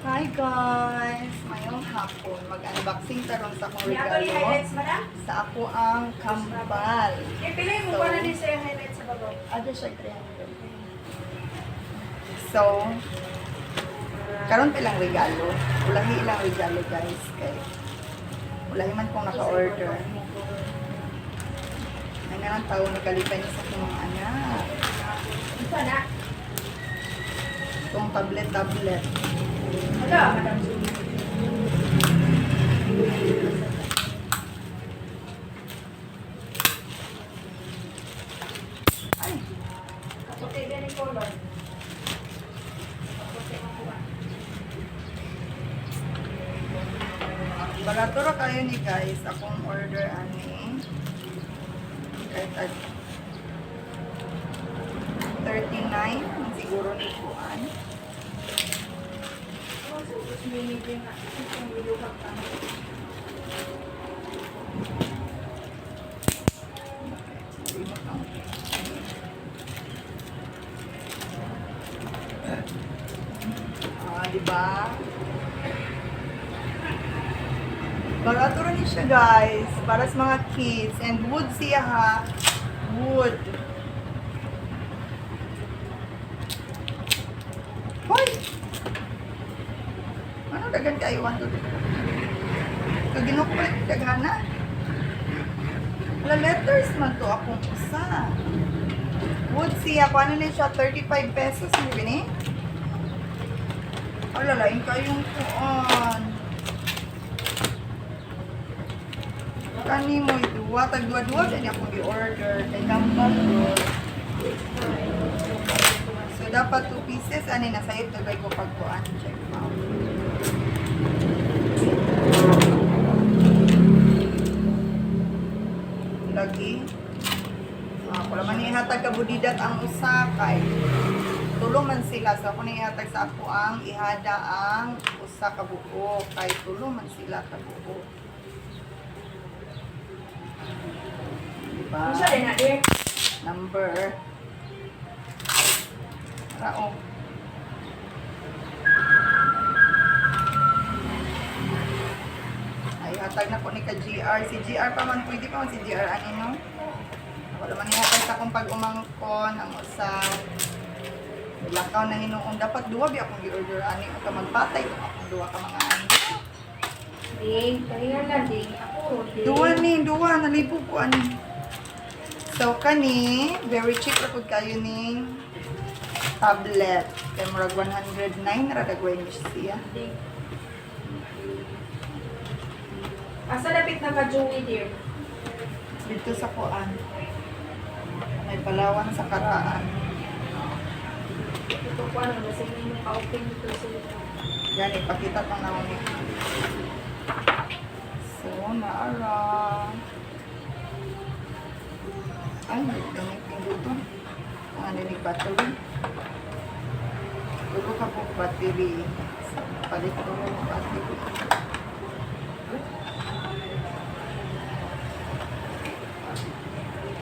Hi guys! Mayong hapon, mag-unboxing taron sa akong regalo sa ako ang kambal. Piliin mo para din sa yung highlights sa babaw. Ada siya 300. So, karon pilang regalo. Ulahi ilang regalo guys. Kay ulahi man kung naka-order. Ay nga ng tao nakalipay niya sa aking mga anak. Ito na. Itong tablet. Wala, Madam Sumi. Ay! Kaputi din yung color. Kaputi ang kuha. Balaturo kayo ni guys. Akong order ani. Kahit 39. Siguro ni Kuan. Tapos mini din na. Itong bilukang kami. Diba? Barato rin siya guys. Para sa mga kids. And wood siya ha. Wood. Hoy! Ano dagan kayo? 1, 2, 3. Kagino ko pa yung dagana. Wala letters man to akong usa. Wood siya. Kung ano lang siya? 35 pesos. Hindi ba ni? Alalain kayong kuan. Kani mo duwa, tag-duwa-duwa dyan akong i-order. Kay Gambal Roll. So, dapat 2 pieces. Ani, nasa ito gay ko pagkuan. Check out. Lagi. Kung naman ihatag kabudidat ang usakay. Tulong man sila. So, ako na ihatag sa ako ang ihada ang usa ka buo. Kay tulong man sila ka buo. Diba? Ano siya din na, dear? Number. Rao. Ay, hatag na po ni ka GR. Si GR pa man, pwede pa man si GR. Ano no? Ako naman ihatag sa kung pag-umangkon ang usa. Lakaw na hinuong. Dapat duwa bi akong i-order. Ani ka magpatay. Akong duwa ka mga ani. Ding, pahingan lang, ding. Ako, ding. Duwa. Nalipo ko ani. So, kani, very cheap na po kayo ning tablet. Kaya murag 109 na radagway niyo siya. Ding. Asa lapit na ka-Joey, dear? Dito sa kuan. May Palawan sa Karaan. Ito ko ano, nasa inyo yung ka-open dito sa ito. Yan, ipakita pang naman ni. So, naara. Ay, gamit yung dito. Ang ano ni battery. Dugo ka po battery. Palit ko yung battery.